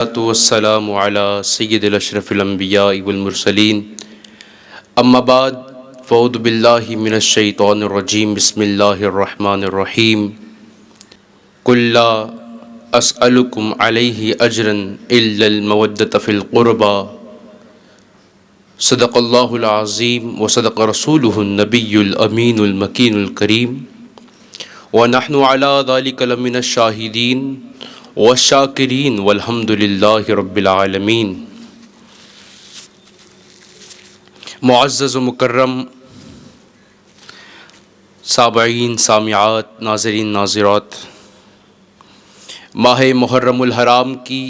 والسلام على سید الاشرف الانبیاء والمرسلین اما بعد فاعوذ باللہ من الشیطان الرجیم بسم اللہ الرحمن الرحیم قل لا اسألکم علیہ اجرا الا المودۃ فی القربى صدق اللہ العظیم وصدق رسولہ النبی الامین المکین الکریم ونحن علی ذلک لمن الشاہدین والشاکرین والحمد للہ رب العالمین۔ معزز و مکرم سامعین، سامعات، ناظرین، ناظرات، ماہ محرم الحرام کی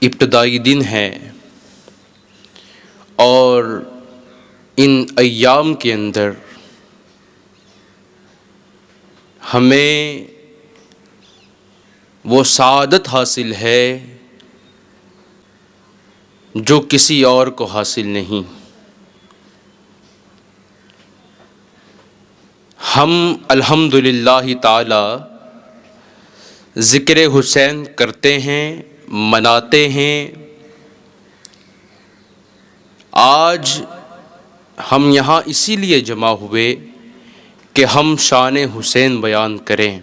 ابتدائی دن ہے اور ان ایام کے اندر ہمیں وہ سعادت حاصل ہے جو کسی اور کو حاصل نہیں۔ ہم الحمدللہ تعالی ذکر حسین کرتے ہیں، مناتے ہیں۔ آج ہم یہاں اسی لیے جمع ہوئے کہ ہم شان حسین بیان کریں،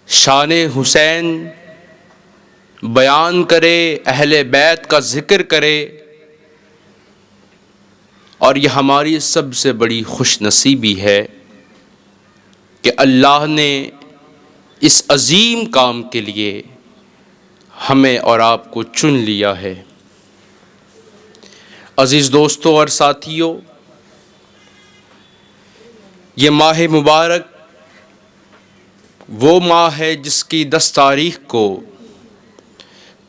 شان حسین بیان کرے، اہل بیت کا ذکر کرے، اور یہ ہماری سب سے بڑی خوش نصیبی ہے کہ اللہ نے اس عظیم کام کے لیے ہمیں اور آپ کو چن لیا ہے۔ عزیز دوستوں اور ساتھیوں، یہ ماہ مبارک وہ ماہ ہے جس کی 10 تاریخ کو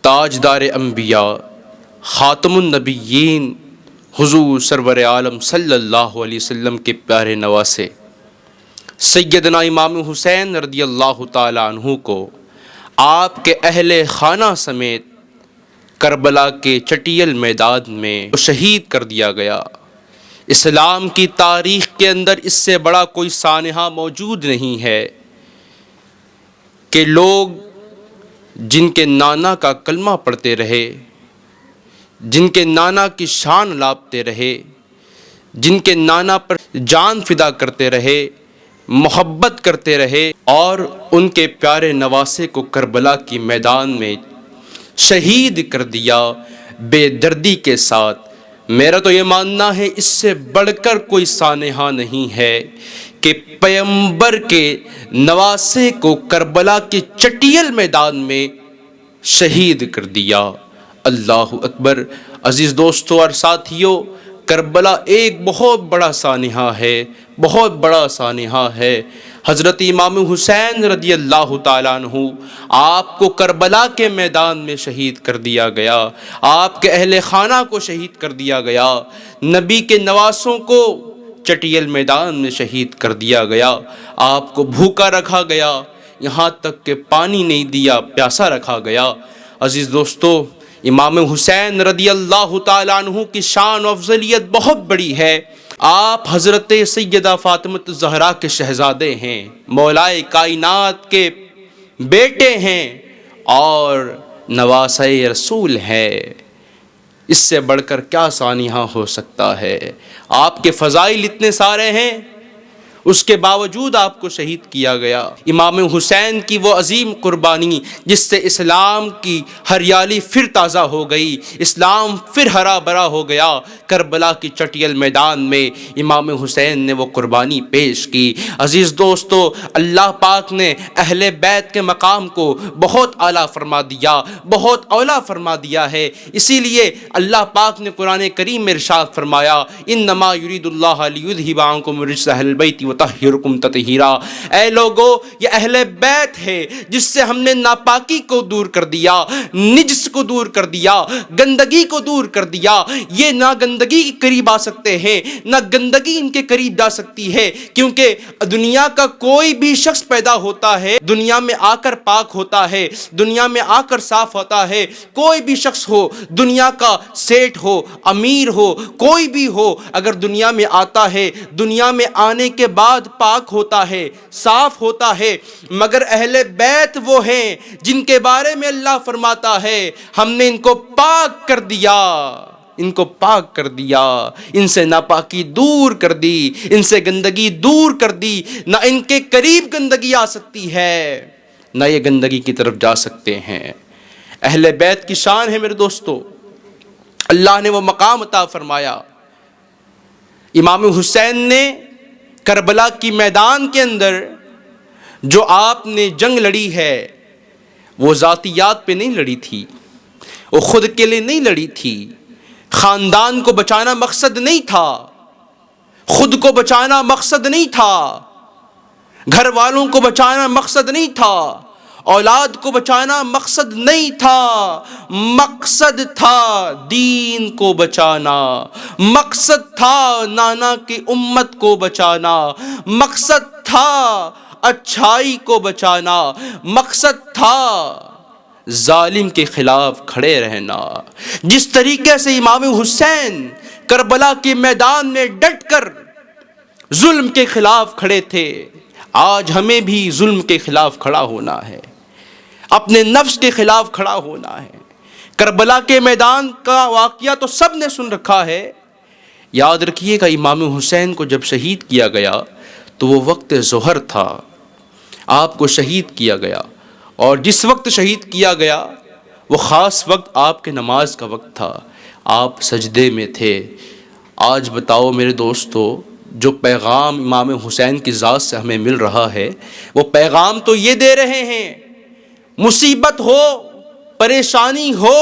تاجدار انبیاء، خاتم النبیین، حضور سرور عالم صلی اللہ علیہ وسلم کے پیارے نواسے سیدنا امام حسین رضی اللہ تعالی عنہ کو آپ کے اہل خانہ سمیت کربلا کے چٹیل میدان میں شہید کر دیا گیا۔ اسلام کی تاریخ کے اندر اس سے بڑا کوئی سانحہ موجود نہیں ہے کہ لوگ جن کے نانا کا کلمہ پڑھتے رہے، جن کے نانا کی شان لاپتے رہے، جن کے نانا پر جان فدا کرتے رہے، محبت کرتے رہے، اور ان کے پیارے نواسے کو کربلا کی میدان میں شہید کر دیا بے دردی کے ساتھ۔ میرا تو یہ ماننا ہے اس سے بڑھ کر کوئی سانحہ نہیں ہے کہ پیغمبر کے نواسے کو کربلا کے چٹیل میدان میں شہید کر دیا۔ اللہ اکبر۔ عزیز دوستوں اور ساتھیوں، کربلا ایک بہت بڑا سانحہ ہے، بہت بڑا سانحہ ہے۔ حضرت امام حسین رضی اللہ تعالیٰ عنہ، آپ کو کربلا کے میدان میں شہید کر دیا گیا، آپ کے اہل خانہ کو شہید کر دیا گیا، نبی کے نواسوں کو چٹیل میدان میں شہید کر دیا گیا، آپ کو بھوکا رکھا گیا، یہاں تک کہ پانی نہیں دیا، پیاسا رکھا گیا۔ عزیز دوستو، امام حسین رضی اللہ تعالیٰ عنہ کی شان و افضلیت بہت بڑی ہے۔ آپ حضرت سیدہ فاطمہ الزہرا کے شہزادے ہیں، مولائے کائنات کے بیٹے ہیں اور نواسۂ رسول ہے۔ اس سے بڑھ کر کیا سانحہ ہو سکتا ہے؟ آپ کے فضائل اتنے سارے ہیں، اس کے باوجود آپ کو شہید کیا گیا۔ امام حسین کی وہ عظیم قربانی جس سے اسلام کی ہریالی پھر تازہ ہو گئی، اسلام پھر ہرا بھرا ہو گیا۔ کربلا کی چٹیل میدان میں امام حسین نے وہ قربانی پیش کی۔ عزیز دوستو، اللہ پاک نے اہل بیت کے مقام کو بہت اعلیٰ فرما دیا، بہت اولیٰ فرما دیا ہے۔ اسی لیے اللہ پاک نے قرآن کریم میں ارشاد فرمایا، انما یرید اللہ لیذھب عنکم الرجس اہل البیت وطہرکم تطہیرا۔ اے لوگو، یہ اہل بیت ہے جس سے ہم نے ناپاکی کو دور کر دیا، نجس کو دور کر دیا، گندگی کو دور کر دیا۔ یہ نہ گندگی کے قریب آ سکتے ہیں، نہ گندگی ان کے قریب جا سکتی ہے، کیونکہ دنیا کا کوئی بھی شخص پیدا ہوتا ہے، دنیا میں آ کر پاک ہوتا ہے، دنیا میں آ کر صاف ہوتا ہے۔ کوئی بھی شخص ہو، دنیا کا سیٹھ ہو، امیر ہو، کوئی بھی ہو، اگر دنیا میں آتا ہے، دنیا میں آنے کے بعد بعد پاک ہوتا ہے، صاف ہوتا ہے، مگر اہل بیت وہ ہیں جن کے بارے میں اللہ فرماتا ہے ہم نے ان کو پاک کر دیا، ان کو پاک کر دیا، ان سے ناپاکی دور کر دی، ان سے گندگی دور کر دی، نہ ان کے قریب گندگی آ سکتی ہے، نہ یہ گندگی کی طرف جا سکتے ہیں۔ اہل بیت کی شان ہے میرے دوستو، اللہ نے وہ مقام عطا فرمایا۔ امام حسین نے کربلا کی میدان کے اندر جو آپ نے جنگ لڑی ہے وہ ذاتیات پہ نہیں لڑی تھی، وہ خود کے لیے نہیں لڑی تھی، خاندان کو بچانا مقصد نہیں تھا، خود کو بچانا مقصد نہیں تھا، گھر والوں کو بچانا مقصد نہیں تھا، اولاد کو بچانا مقصد نہیں تھا، مقصد تھا دین کو بچانا، مقصد تھا نانا کی امت کو بچانا، مقصد تھا اچھائی کو بچانا، مقصد تھا ظالم کے خلاف کھڑے رہنا۔ جس طریقے سے امام حسین کربلا کے میدان میں ڈٹ کر ظلم کے خلاف کھڑے تھے، آج ہمیں بھی ظلم کے خلاف کھڑا ہونا ہے، اپنے نفس کے خلاف کھڑا ہونا ہے۔ کربلا کے میدان کا واقعہ تو سب نے سن رکھا ہے، یاد رکھیے گا امام حسین کو جب شہید کیا گیا تو وہ وقت ظہر تھا، آپ کو شہید کیا گیا، اور جس وقت شہید کیا گیا وہ خاص وقت آپ کے نماز کا وقت تھا، آپ سجدے میں تھے۔ آج بتاؤ میرے دوستو، جو پیغام امام حسین کی ذات سے ہمیں مل رہا ہے وہ پیغام تو یہ دے رہے ہیں مصیبت ہو، پریشانی ہو،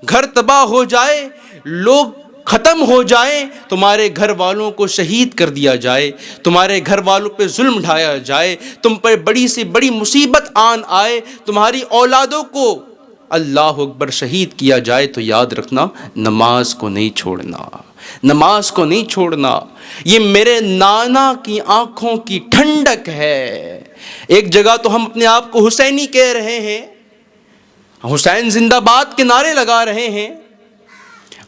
گھر تباہ ہو جائے، لوگ ختم ہو جائیں، تمہارے گھر والوں کو شہید کر دیا جائے، تمہارے گھر والوں پہ ظلم ڈھایا جائے، تم پر بڑی سے بڑی مصیبت آن آئے، تمہاری اولادوں کو اللہ اکبر شہید کیا جائے، تو یاد رکھنا نماز کو نہیں چھوڑنا، نماز کو نہیں چھوڑنا۔ یہ میرے نانا کی آنکھوں کی ٹھنڈک ہے۔ ایک جگہ تو ہم اپنے آپ کو حسینی کہہ رہے ہیں، حسین زندہ باد کے نعرے لگا رہے ہیں،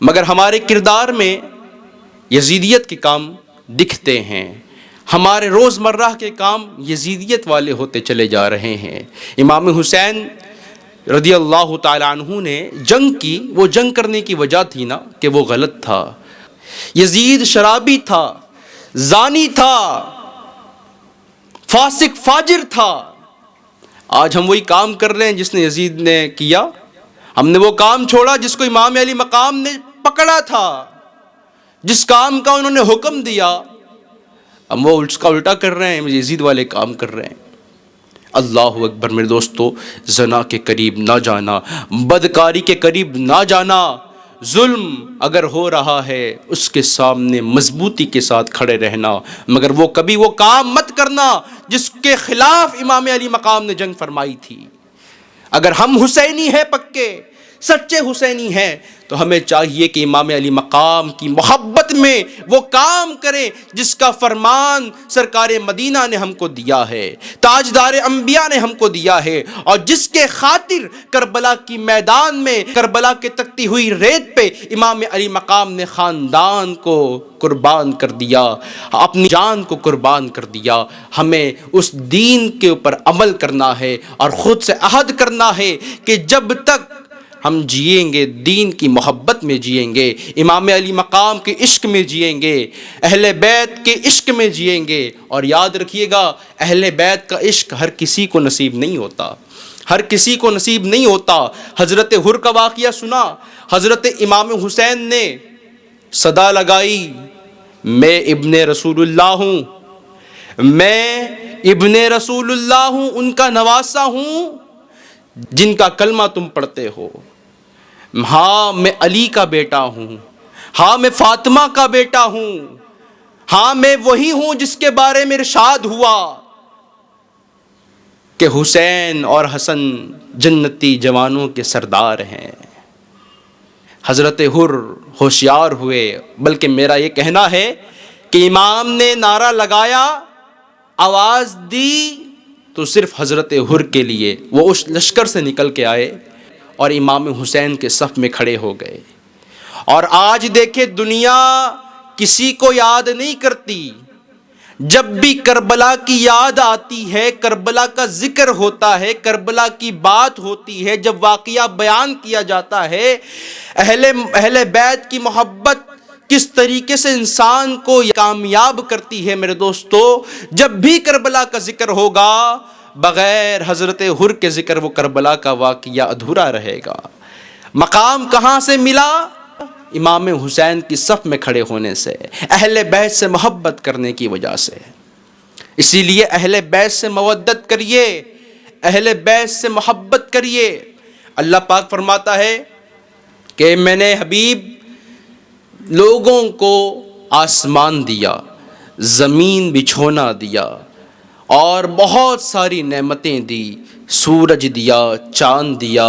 مگر ہمارے کردار میں یزیدیت کے کام دکھتے ہیں، ہمارے روزمرہ کے کام یزیدیت والے ہوتے چلے جا رہے ہیں۔ امام حسین رضی اللہ تعالی عنہ نے جنگ کی، وہ جنگ کرنے کی وجہ تھی نا کہ وہ غلط تھا۔ یزید شرابی تھا، زانی تھا، فاسق فاجر تھا۔ آج ہم وہی کام کر رہے ہیں جس نے یزید نے کیا، ہم نے وہ کام چھوڑا جس کو امام علی مقام نے پکڑا تھا، جس کام کا انہوں نے حکم دیا، ہم وہ اس کا الٹا کر رہے ہیں، یزید والے کام کر رہے ہیں۔ اللہ اکبر میرے دوستو، زنا کے قریب نہ جانا، بدکاری کے قریب نہ جانا، ظلم اگر ہو رہا ہے اس کے سامنے مضبوطی کے ساتھ کھڑے رہنا، مگر وہ کبھی وہ کام مت کرنا جس کے خلاف امام علی مقام نے جنگ فرمائی تھی۔ اگر ہم حسینی ہیں، پکے سچے حسینی ہیں، تو ہمیں چاہیے کہ امام علی مقام کی محبت میں وہ کام کریں جس کا فرمان سرکار مدینہ نے ہم کو دیا ہے، تاجدار انبیاء نے ہم کو دیا ہے، اور جس کے خاطر کربلا کی میدان میں، کربلا کے تکتی ہوئی ریت پہ امام علی مقام نے خاندان کو قربان کر دیا، اپنی جان کو قربان کر دیا۔ ہمیں اس دین کے اوپر عمل کرنا ہے اور خود سے عہد کرنا ہے کہ جب تک ہم جئیں گے دین کی محبت میں جئیں گے، امام علی مقام کے عشق میں جئیں گے، اہل بیت کے عشق میں جئیں گے۔ اور یاد رکھیے گا اہل بیت کا عشق ہر کسی کو نصیب نہیں ہوتا، ہر کسی کو نصیب نہیں ہوتا۔ حضرت حر کا واقعہ سنا، حضرت امام حسین نے صدا لگائی، میں ابن رسول اللہ ہوں، میں ابن رسول اللہ ہوں، ان کا نواسا ہوں جن کا کلمہ تم پڑھتے ہو۔ ہاں میں علی کا بیٹا ہوں، ہاں میں فاطمہ کا بیٹا ہوں، ہاں میں وہی ہوں جس کے بارے میں ارشاد ہوا کہ حسین اور حسن جنتی جوانوں کے سردار ہیں۔ حضرت حر ہوشیار ہوئے، بلکہ میرا یہ کہنا ہے کہ امام نے نعرہ لگایا، آواز دی تو صرف حضرت حر کے لیے، وہ اس لشکر سے نکل کے آئے اور امام حسین کے صف میں کھڑے ہو گئے۔ اور آج دیکھیں دنیا کسی کو یاد نہیں کرتی، جب بھی کربلا کی یاد آتی ہے، کربلا کا ذکر ہوتا ہے، کربلا کی بات ہوتی ہے، جب واقعہ بیان کیا جاتا ہے، اہل بیت کی محبت کس طریقے سے انسان کو کامیاب کرتی ہے میرے دوستو، جب بھی کربلا کا ذکر ہوگا بغیر حضرت حر کے ذکر وہ کربلا کا واقعہ ادھورا رہے گا۔ مقام کہاں سے ملا؟ امام حسین کی صف میں کھڑے ہونے سے، اہل بیت سے محبت کرنے کی وجہ سے۔ اسی لیے اہل بیت سے مودت کریے، اہل بیت سے محبت کریے۔ اللہ پاک فرماتا ہے کہ میں نے حبیب لوگوں کو آسمان دیا، زمین بچھونا دیا اور بہت ساری نعمتیں دی، سورج دیا، چاند دیا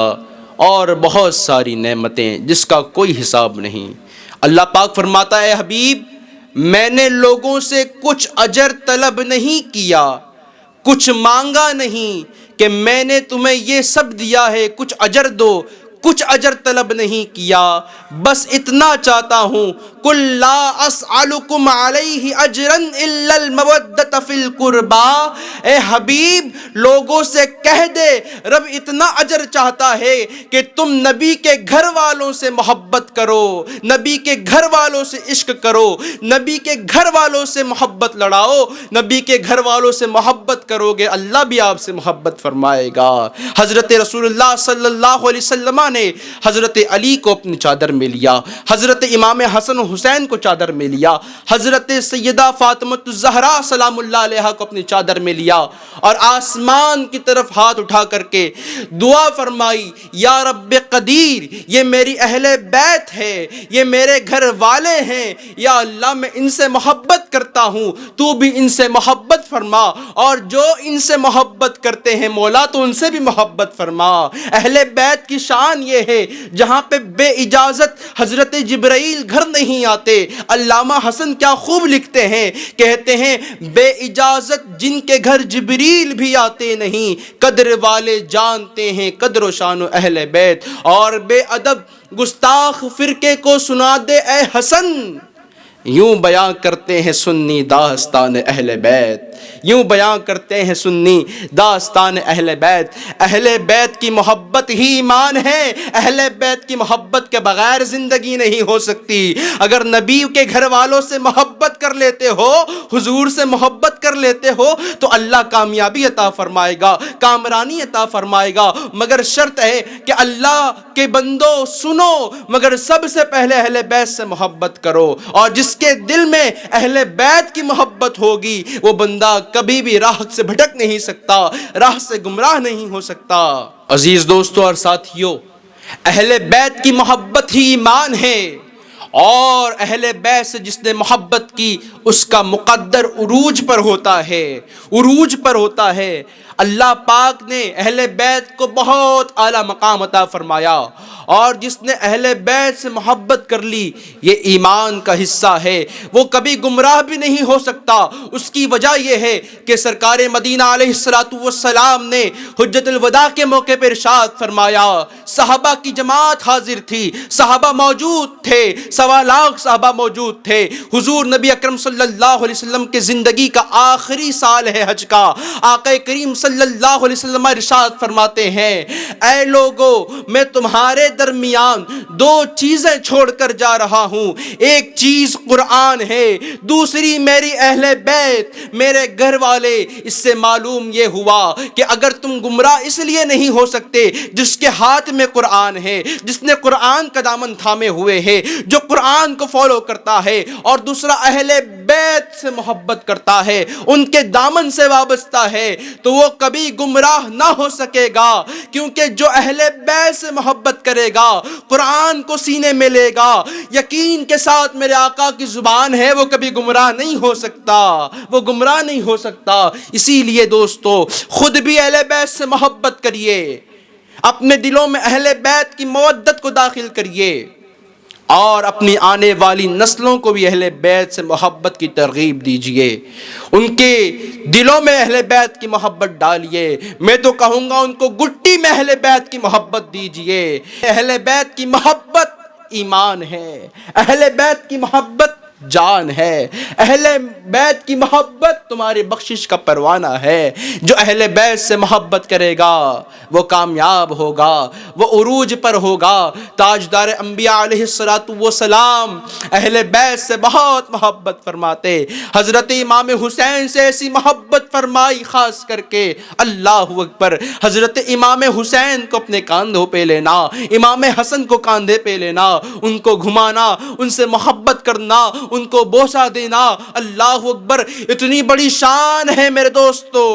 اور بہت ساری نعمتیں جس کا کوئی حساب نہیں۔ اللہ پاک فرماتا ہے حبیب میں نے لوگوں سے کچھ اجر طلب نہیں کیا، کچھ مانگا نہیں کہ میں نے تمہیں یہ سب دیا ہے کچھ اجر دو، کچھ اجر طلب نہیں کیا، بس اتنا چاہتا ہوں قل لا اسألکم علیہ اجرا الا المودۃ فی القربا۔ اے حبیب لوگوں سے کہہ دے رب اتنا اجر چاہتا ہے کہ تم نبی کے گھر والوں سے محبت کرو، نبی کے گھر والوں سے عشق کرو، نبی کے گھر والوں سے محبت لڑاؤ، نبی کے گھر والوں سے محبت کرو گے اللہ بھی آپ سے محبت فرمائے گا۔ حضرت رسول اللہ صلی اللہ علیہ وسلم نے حضرت علی کو اپنی چادر میں لیا، حضرت امام حسن حسین کو چادر میں لیا، حضرت سیدہ فاطمہ الزہرا سلام اللہ علیہا کو اپنی چادر میں لیا اور آسمان کی طرف ہاتھ اٹھا کر کے دعا فرمائی یا رب قدیر یہ میری اہل بیت ہے، یہ میرے گھر والے ہیں، یا اللہ میں ان سے محبت کرتا ہوں تو بھی ان سے محبت فرما، اور جو ان سے محبت کرتے ہیں مولا تو ان سے بھی محبت فرما۔ اہل بیت کی شان یہ ہے جہاں پہ بے اجازت حضرت جبرائیل گھر نہیں آتے۔ علامہ حسن کیا خوب لکھتے ہیں، کہتے ہیں بے اجازت جن کے گھر جبریل بھی آتے نہیں، قدر والے جانتے ہیں قدر و شان و اہل بیت۔ اور بے ادب گستاخ فرقے کو سنا دے اے حسن، یوں بیان کرتے ہیں سنی داستان اہل بیت، یوں بیان کرتے ہیں سنی داستان اہل بیت۔ اہل بیت کی محبت ہی ایمان ہے، اہل بیت کی محبت کے بغیر زندگی نہیں ہو سکتی۔ اگر نبی کے گھر والوں سے محبت کر لیتے ہو، حضور سے محبت کر لیتے ہو تو اللہ کامیابی عطا فرمائے گا، کامرانی عطا فرمائے گا، مگر شرط ہے کہ اللہ کے بندو سنو، مگر سب سے پہلے اہل بیت سے محبت کرو، اور جس کے دل میں اہل بیت کی محبت ہوگی وہ بندہ کبھی بھی راہ سے بھٹک نہیں سکتا، راہ سے گمراہ نہیں ہو سکتا۔ عزیز دوستو اور ساتھیو، اہل بیت کی محبت ہی ایمان ہے، اور اہل بیت سے جس نے محبت کی اس کا مقدر عروج پر ہوتا ہے، عروج پر ہوتا ہے۔ اللہ پاک نے اہل بیت کو بہت اعلیٰ مقام عطا فرمایا، اور جس نے اہل بیت سے محبت کر لی یہ ایمان کا حصہ ہے، وہ کبھی گمراہ بھی نہیں ہو سکتا۔ اس کی وجہ یہ ہے کہ سرکار مدینہ علیہ السلام نے حجت الوداع کے موقع پر ارشاد فرمایا، صحابہ کی جماعت حاضر تھی، صحابہ موجود تھے، 1.25 لاکھ صحابہ موجود تھے۔ حضور نبی اکرم صلی اللہ علیہ وسلم کے زندگی کا آخری سال ہے حج کا۔ آقا کریم صلی اللہ علیہ وسلم ارشاد فرماتے ہیں، اے لوگو میں تمہارے درمیان 2 چیزیں چھوڑ کر جا رہا ہوں، ایک چیز قرآن ہے، دوسری میری اہل بیت، میرے گھر والے۔ اس سے معلوم یہ ہوا کہ اگر تم گمراہ اس لیے نہیں ہو سکتے جس کے ہاتھ میں قرآن ہے، جس نے قرآن کا دامن تھامے ہوئے ہے، جو قرآن کو فالو کرتا ہے، اور دوسرا اہل بیت سے محبت کرتا ہے، ان کے دامن سے وابستہ ہے، تو وہ کبھی گمراہ نہ ہو سکے گا، کیونکہ جو اہل بیت سے محبت کرے گا، قرآن کو سینے میں لے گا، یقین کے ساتھ میرے آقا کی زبان ہے، وہ کبھی گمراہ نہیں ہو سکتا، وہ گمراہ نہیں ہو سکتا۔ اسی لیے دوستو خود بھی اہل بیت سے محبت کریے، اپنے دلوں میں اہل بیت کی مودت کو داخل کریے، اور اپنی آنے والی نسلوں کو بھی اہل بیت سے محبت کی ترغیب دیجئے، ان کے دلوں میں اہل بیت کی محبت ڈالیے۔ میں تو کہوں گا ان کو گٹی میں اہل بیت کی محبت دیجئے۔ اہل بیت کی محبت ایمان ہے، اہل بیت کی محبت جان ہے، اہل بیت کی محبت تمہاری بخشش کا پروانہ ہے۔ جو اہل بیت سے محبت کرے گا وہ کامیاب ہوگا، وہ عروج پر ہوگا۔ تاجدار انبیاء علیہ السلام اہل بیت سے بہت محبت فرماتے۔ حضرت امام حسین سے ایسی محبت فرمائی خاص کر کے، اللہ اکبر، حضرت امام حسین کو اپنے کاندھوں پہ لینا، امام حسن کو کاندھے پہ لینا، ان کو گھمانا، ان سے محبت کرنا، ان کو بوسہ دینا، اللہ اکبر، اتنی بڑی شان ہے میرے دوستو۔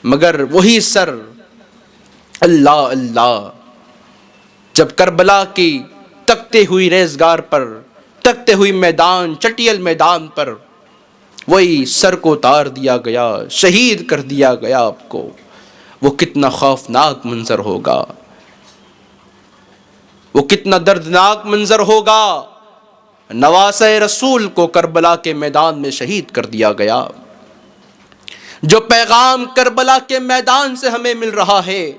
مگر وہی سر، اللہ اللہ، جب کربلا کی تکتے ہوئی ریزگار پر، تکتے ہوئی میدان، چٹیل میدان پر وہی سر کو اتار دیا گیا، شہید کر دیا گیا آپ کو، وہ کتنا خوفناک منظر ہوگا، وہ کتنا دردناک منظر ہوگا۔ نواسہ رسول کو کربلا کے میدان میں شہید کر دیا گیا۔ جو پیغام کربلا کے میدان سے ہمیں مل رہا ہے،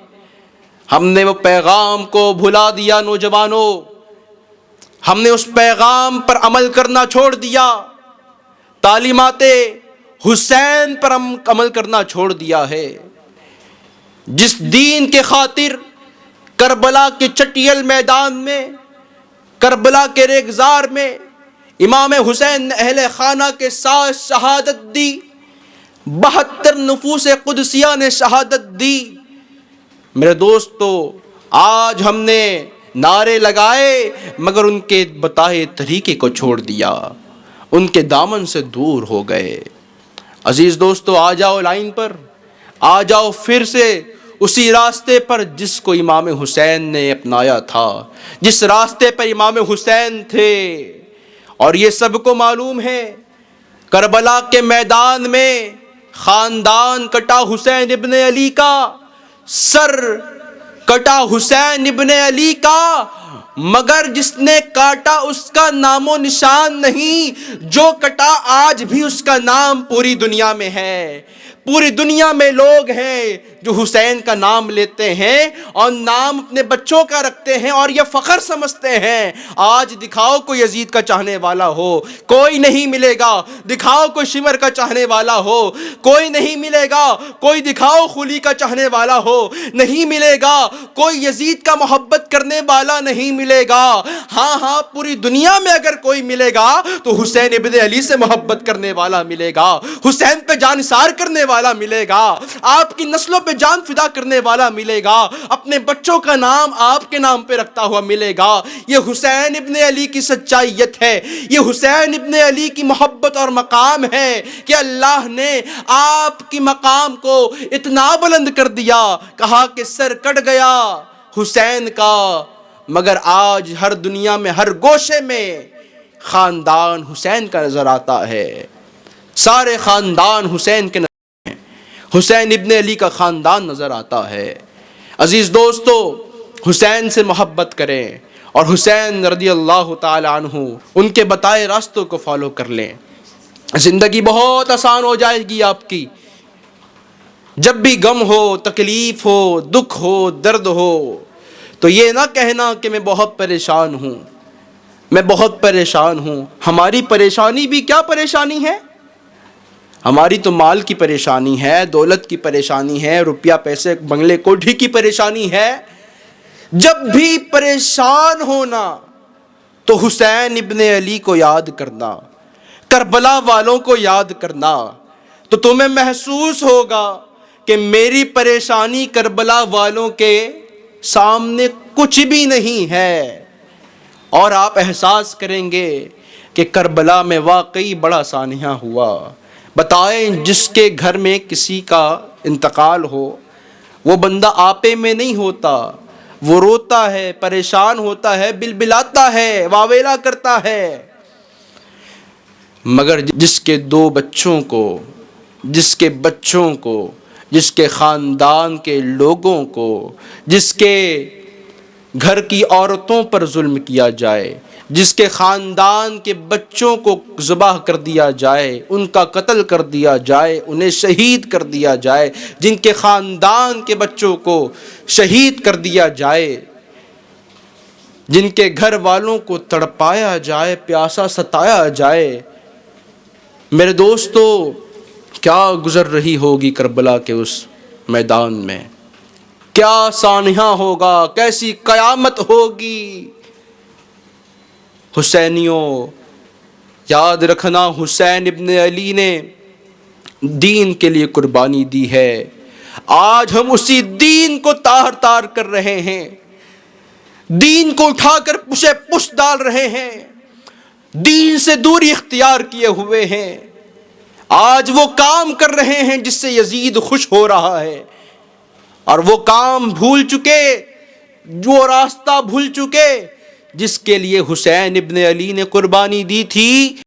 ہم نے وہ پیغام کو بھلا دیا نوجوانوں، ہم نے اس پیغام پر عمل کرنا چھوڑ دیا، تعلیمات حسین پر عمل کرنا چھوڑ دیا ہے۔ جس دین کے خاطر کربلا کے چٹیل میدان میں، کربلا کے ریگزار میں امام حسین نے اہل خانہ کے ساتھ شہادت دی، 72 نفوس قدسیہ نے شہادت دی۔ میرے دوستو، آج ہم نے نعرے لگائے مگر ان کے بتائے طریقے کو چھوڑ دیا، ان کے دامن سے دور ہو گئے۔ عزیز دوستو، آ جاؤ لائن پر، آ جاؤ پھر سے اسی راستے پر جس کو امام حسین نے اپنایا تھا، جس راستے پر امام حسین تھے۔ اور یہ سب کو معلوم ہے، کربلا کے میدان میں خاندان کٹا حسین ابن علی کا، سر کٹا حسین ابن علی کا، مگر جس نے کاٹا اس کا نام و نشان نہیں، جو کٹا آج بھی اس کا نام پوری دنیا میں ہے۔ پوری دنیا میں لوگ ہیں جو حسین کا نام لیتے ہیں اور نام اپنے بچوں کا رکھتے ہیں اور یہ فخر سمجھتے ہیں۔ آج دکھاؤ کوئی یزید کا چاہنے والا ہو، کوئی نہیں ملے گا۔ دکھاؤ کوئی شمر کا چاہنے والا ہو، کوئی نہیں ملے گا۔ کوئی دکھاؤ خلی کا چاہنے والا ہو، نہیں ملے گا۔ کوئی یزید کا محبت کرنے والا نہیں ملے گا۔ ہاں پوری دنیا میں اگر کوئی ملے گا تو حسین ابن علی سے محبت کرنے والا ملے گا، حسین پہ جان نثار کرنے والا ملے گا، آپ کی نسلوں پہ جان فدا کرنے والا ملے گا، اپنے بچوں کا نام آپ کے نام پہ رکھتا ہوا ملے گا۔ یہ حسین ابن علی کی سچائیت ہے، یہ حسین ابن علی کی محبت اور مقام ہے کہ اللہ نے آپ کی مقام کو اتنا بلند کر دیا، کہا کہ سر کٹ گیا حسین کا، مگر آج ہر دنیا میں، ہر گوشے میں خاندان حسین کا نظر آتا ہے، سارے خاندان حسین کے حسین ابن علی کا خاندان نظر آتا ہے۔ عزیز دوستو، حسین سے محبت کریں اور حسین رضی اللہ تعالی عنہ ان کے بتائے راستوں کو فالو کر لیں، زندگی بہت آسان ہو جائے گی آپ کی۔ جب بھی غم ہو، تکلیف ہو، دکھ ہو، درد ہو تو یہ نہ کہنا کہ میں بہت پریشان ہوں، میں بہت پریشان ہوں۔ ہماری پریشانی بھی کیا پریشانی ہے؟ ہماری تو مال کی پریشانی ہے، دولت کی پریشانی ہے، روپیہ پیسے بنگلے کوٹھی کی پریشانی ہے۔ جب بھی پریشان ہونا تو حسین ابن علی کو یاد کرنا، کربلا والوں کو یاد کرنا، تو تمہیں محسوس ہوگا کہ میری پریشانی کربلا والوں کے سامنے کچھ بھی نہیں ہے، اور آپ احساس کریں گے کہ کربلا میں واقعی بڑا سانحہ ہوا۔ بتائیں، جس کے گھر میں کسی کا انتقال ہو، وہ بندہ آپے میں نہیں ہوتا، وہ روتا ہے، پریشان ہوتا ہے، بلبلاتا ہے، واویلا کرتا ہے۔ مگر جس کے دو بچوں کو، جس کے بچوں کو، جس کے خاندان کے لوگوں کو، جس کے گھر کی عورتوں پر ظلم کیا جائے، جس کے خاندان کے بچوں کو ذبح کر دیا جائے، ان کا قتل کر دیا جائے، انہیں شہید کر دیا جائے، جن کے خاندان کے بچوں کو شہید کر دیا جائے، جن کے گھر والوں کو تڑپایا جائے، پیاسا ستایا جائے، میرے دوستو کیا گزر رہی ہوگی کربلا کے اس میدان میں، کیا سانحہ ہوگا، کیسی قیامت ہوگی۔ حسینیوں یاد رکھنا، حسین ابن علی نے دین کے لیے قربانی دی ہے، آج ہم اسی دین کو تار تار کر رہے ہیں، دین کو اٹھا کر پشے پش ڈال رہے ہیں، دین سے دوری اختیار کیے ہوئے ہیں، آج وہ کام کر رہے ہیں جس سے یزید خوش ہو رہا ہے، اور وہ کام بھول چکے، وہ راستہ بھول چکے جس کے لیے حسین ابن علی نے قربانی دی تھی۔